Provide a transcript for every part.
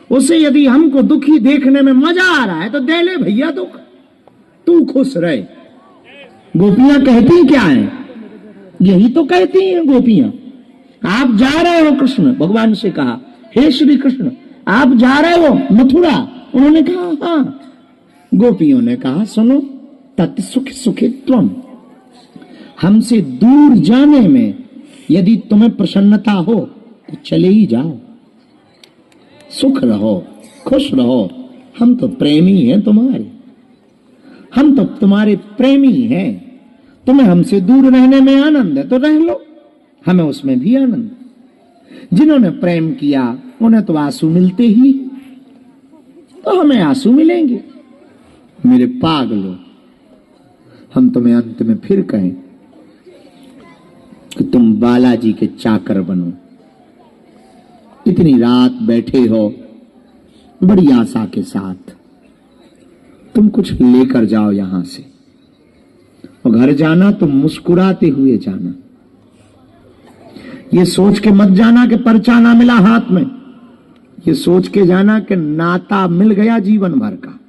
उसे यदि हमको दुखी देखने में मजा आ रहा है तो दे ले भैया दुख, तू खुश रहे। गोपियां कहती क्या है? यही तो कहती हैं गोपियां। आप जा रहे हो, कृष्ण भगवान से कहा, हे श्री कृष्ण आप जा रहे हो मथुरा? उन्होंने कहा हाँ। गोपियों ने कहा सुनो, तत् सुख सुखित्वम, हमसे दूर जाने में यदि तुम्हें प्रसन्नता हो तो चले ही जाओ, सुख रहो, खुश रहो, हम तो प्रेमी हैं तुम्हारे, हम तो तुम्हारे प्रेमी हैं। तुम्हें हमसे दूर रहने में आनंद है तो रह लो, हमें उसमें भी आनंद। जिन्होंने प्रेम किया उन्हें तो आंसू मिलते ही, तो हमें आंसू मिलेंगे। मेरे पागलों, हम तुम्हें अंत में फिर कहें कि तुम बालाजी के चाकर बनो। इतनी रात बैठे हो बड़ी आशा के साथ, तुम कुछ लेकर जाओ यहां से, और घर जाना तो मुस्कुराते हुए जाना। ये सोच के मत जाना कि पर्चा ना मिला हाथ में, ये सोच के जाना कि नाता मिल गया जीवन भर का।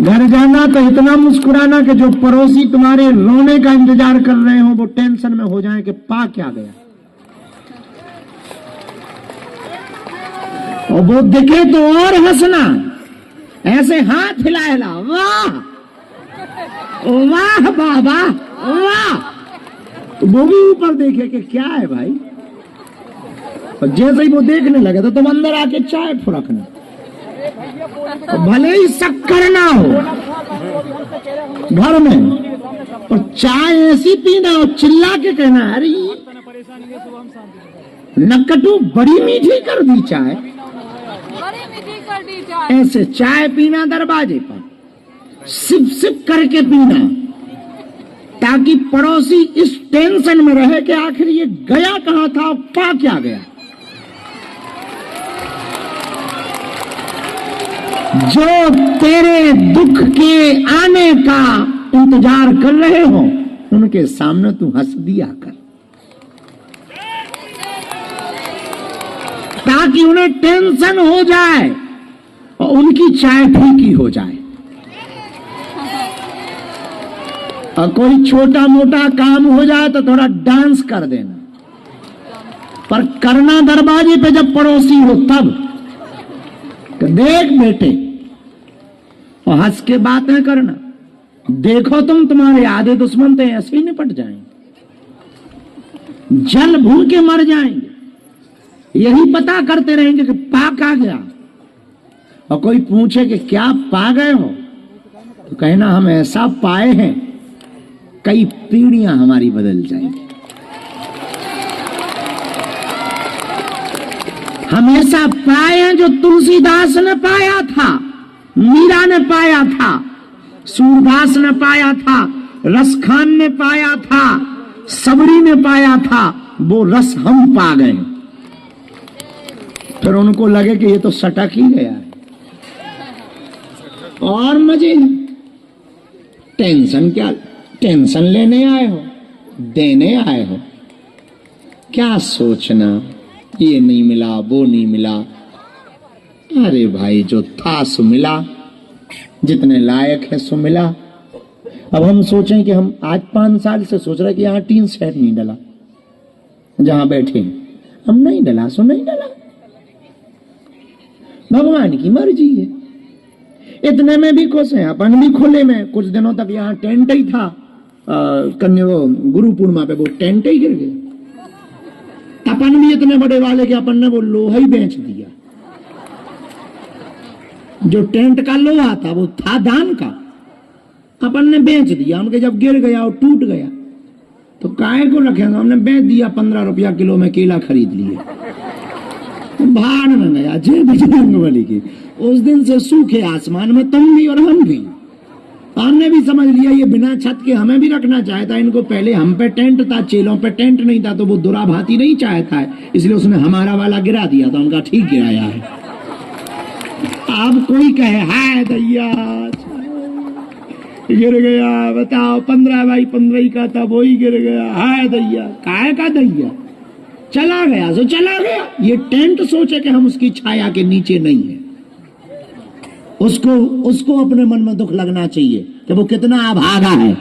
घर जाना तो इतना मुस्कुराना कि जो पड़ोसी तुम्हारे रोने का इंतजार कर रहे हो वो टेंशन में हो जाए कि पा क्या गया, और वो दिखे तो और हंसना, ऐसे हाथ हिला हिला, वाह वाह बाबा वाह। तो वो भी ऊपर देखे कि क्या है भाई, और जैसे ही वो देखने लगे तो तुम अंदर आके चाय फुरकना, तो भले ही शक्कर ना हो घर में, और चाय ऐसी पीना और चिल्ला के कहना अरे नकटू बड़ी मीठी कर दी चाय, ऐसे चाय पीना दरवाजे पर, सिप सिप करके पीना, ताकि पड़ोसी इस टेंशन में रहे कि आखिर ये गया कहां था, पा क्या गया। जो तेरे दुख के आने का इंतजार कर रहे हो उनके सामने तू हंस दिया कर, ताकि उन्हें टेंशन हो जाए और उनकी चाय फीकी हो जाए। और कोई छोटा मोटा काम हो जाए तो थोड़ा डांस कर देना, पर करना दरवाजे पे जब पड़ोसी हो तब, तो देख बेटे, और हंस के बातें करना। देखो तुम्हारे आधे दुश्मन तो ऐसे ही निपट जाएंगे, जल भून के मर जाएंगे, यही पता करते रहेंगे कि पा क्या गया। और कोई पूछे कि क्या पा गए हो, तो कहना हम ऐसा पाए हैं कई पीढ़ियां हमारी बदल जाएंगी। हम ऐसा पाए हैं जो तुलसीदास ने पाया था, मीरा ने पाया था, सूरदास ने पाया था, रसखान ने पाया था, सबरी ने पाया था, वो रस हम पा गए। फिर उनको लगे कि ये तो सटक ही गया है, और मजे। टेंशन क्या, टेंशन लेने आए हो, देने आए हो, क्या सोचना ये नहीं मिला वो नहीं मिला। अरे भाई जो था सो मिला, जितने लायक है सो मिला। अब हम सोचें कि हम आज 5 साल से सोच रहे कि यहाँ टीन सेट नहीं डला, जहां बैठे हम नहीं डला सो नहीं डला, भगवान की मर्जी है। इतने में भी खुश हैं, अपन भी खुले में। कुछ दिनों तक यहाँ टेंट ही था, गुरु पूर्णिमा पे वो टेंट ही गिर गया। अपन भी इतने बड़े वाले कि अपन ने वो लोहा ही बेच दिया, जो टेंट का लोहा था वो था दान का, अपन ने बेच दिया। हमके जब गिर गया और टूट गया तो काहे को रखेंगे, हमने बेच दिया। 15 रुपया किलो में केला खरीद लिए, भाड़ में गया जय बजरंगबली की। उस दिन से सूखे आसमान में तुम भी और हम भी। हमने भी समझ लिया ये बिना छत के हमें भी रखना चाहता है इनको। पहले हम पे टेंट था, चेलों पे टेंट नहीं था, तो वो दुरा भाती नहीं चाहता है, इसलिए उसने हमारा वाला गिरा दिया था। उनका ठीक गिराया है। अब कोई कहे हाय दैया गिर गया, बताओ 15 बाई 15 का था, वो ही गिर गया, हाय दैया। काहे का दैया, चला गया सो चला गया। ये टेंट सोचे कि हम उसकी छाया के नीचे नहीं है। उसको अपने मन में दुख लगना चाहिए कि वो कितना अभागा है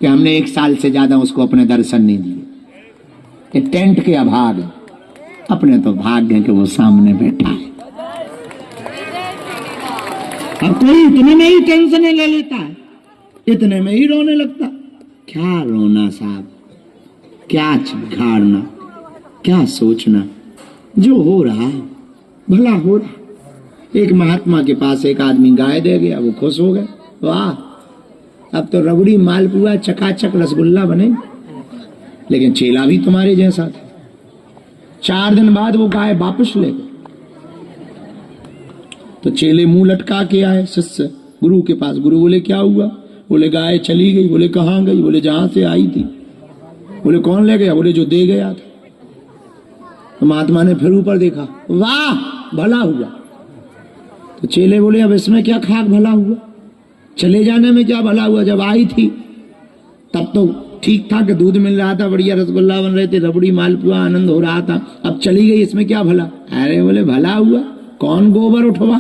कि हमने 1 साल से ज्यादा उसको अपने दर्शन नहीं दिए। ये टेंट के अभाग है, अपने तो भाग्य है कि वो सामने बैठा है। अब कोई इतने में ही टेंशन ले लेता है, इतने में ही रोने लगता। क्या रोना साहब, क्या चिढ़ाना, क्या सोचना। जो हो रहा है भला हो रहा। एक महात्मा के पास एक आदमी गाय दे गया, वो खुश हो गए, वाह अब तो रबड़ी मालपुआ चकाचक रसगुल्ला बने। लेकिन चेला भी तुम्हारे जैसा था। 4 दिन बाद वो गाय वापस ले गए। तो चेले मुंह लटका के आए शिष्य गुरु के पास। गुरु बोले क्या हुआ? बोले गाय चली गई। बोले कहाँ गई? बोले जहां से आई थी। बोले कौन ले गया? बोले जो दे गया था। तो महात्मा ने फिर ऊपर देखा, वाह भला हुआ। तो चेले बोले अब इसमें क्या खाक भला हुआ, चले जाने में क्या भला हुआ? जब आई थी तब तो ठीक था कि दूध मिल रहा था, बढ़िया रसगुल्ला बन रहे थे, रबड़ी मालपुआ आनंद हो रहा था। अब चली गई, इसमें क्या भला? अरे बोले भला हुआ, कौन गोबर उठवा,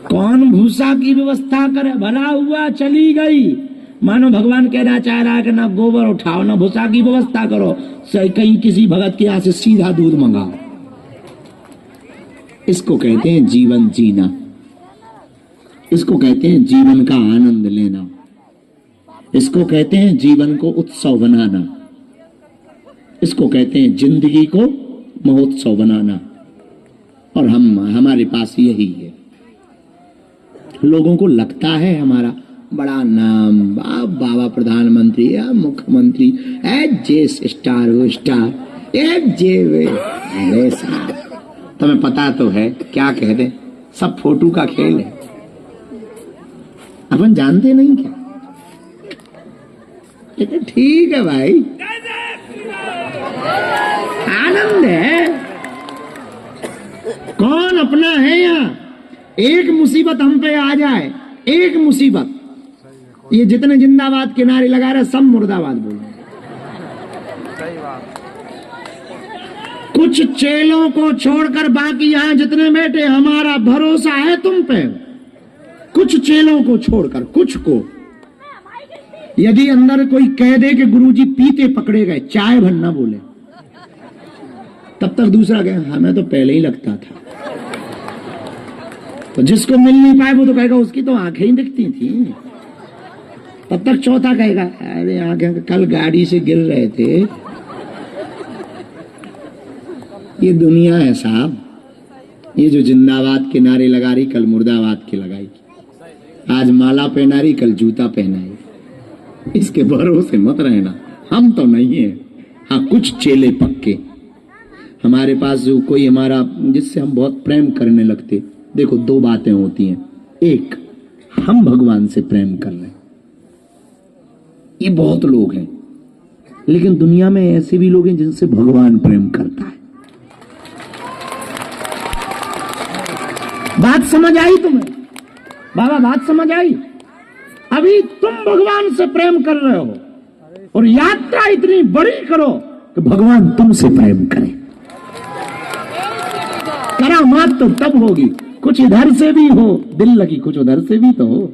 कौन भूसा की व्यवस्था करे? भला हुआ चली गई। मानो भगवान कहना चाह रहा है कि ना गोबर उठाओ ना भूसा की व्यवस्था करो, कहीं किसी भगत के यहाँ से सीधा दूध मंगाओ। इसको कहते हैं जीवन जीना, इसको कहते हैं जीवन का आनंद लेना, इसको कहते हैं जीवन को उत्सव बनाना, इसको कहते हैं जिंदगी को महोत्सव बनाना। और हमारे पास यही है। लोगों को लगता है हमारा बड़ा नाम, बाबा प्रधानमंत्री या मुख्यमंत्री, जे स्टार वो स्टार, जे तुम्हें पता तो है क्या कह दे, सब फोटो का खेल है। अपन जानते नहीं क्या? लेकिन ठीक है भाई, आनंद है। कौन अपना है यहाँ? एक मुसीबत हम पे आ जाए, एक मुसीबत, ये जितने जिंदाबाद के नारे लगा रहे सब मुर्दाबाद बोल रहे। कुछ चेलों को छोड़कर बाकी यहाँ जितने बैठे, हमारा भरोसा है तुम पे। कुछ चेलों को छोड़कर, कुछ को, यदि अंदर कोई कह दे कि गुरुजी पीते पकड़े गए, चाय भरना बोले, तब तक दूसरा कहे हमें तो पहले ही लगता था। तो जिसको मिल नहीं पाए वो तो कहेगा उसकी तो आंखें ही दिखती थी। तब तक चौथा कहेगा अरे आंखें कल गाड़ी से गिर रहे थे। ये दुनिया है साहब, ये जो जिंदाबाद के नारे लगा रही कल मुर्दाबाद के लगाएगी, आज माला पहना रही कल जूता पहनाएगी। इसके भरोसे मत रहना, हम तो नहीं है। हाँ कुछ चेले पक्के हमारे पास, जो कोई हमारा जिससे हम बहुत प्रेम करने लगते। देखो 2 बातें होती हैं, एक हम भगवान से प्रेम कर रहे हैं, ये बहुत लोग हैं, लेकिन दुनिया में ऐसे भी लोग हैं जिनसे भगवान प्रेम करता है। बात समझ आई तुम्हें बाबा? बात समझ आई? अभी तुम भगवान से प्रेम कर रहे हो और यात्रा इतनी बड़ी करो कि भगवान तुमसे प्रेम करे। करामात तो तब होगी, कुछ इधर से भी हो, दिल लगी कुछ उधर से भी तो हो।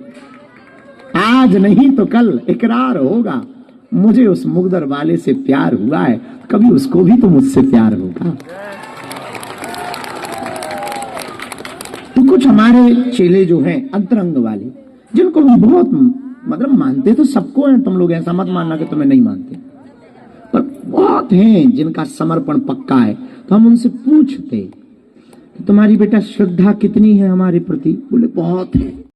आज नहीं तो कल इकरार होगा, मुझे उस मुगदर वाले से प्यार हुआ है, कभी उसको भी तो मुझसे प्यार होगा। तो कुछ हमारे चेले जो हैं अंतरंग वाले, जिनको हम बहुत मतलब मानते तो सबको हैं, तुम लोग ऐसा मत मानना कि तुम्हें नहीं मानते, पर बहुत हैं जिनका समर्पण पक्का है। तो हम उनसे पूछते तुम्हारी बेटा श्रद्धा कितनी है हमारे प्रति? बोले बहुत है।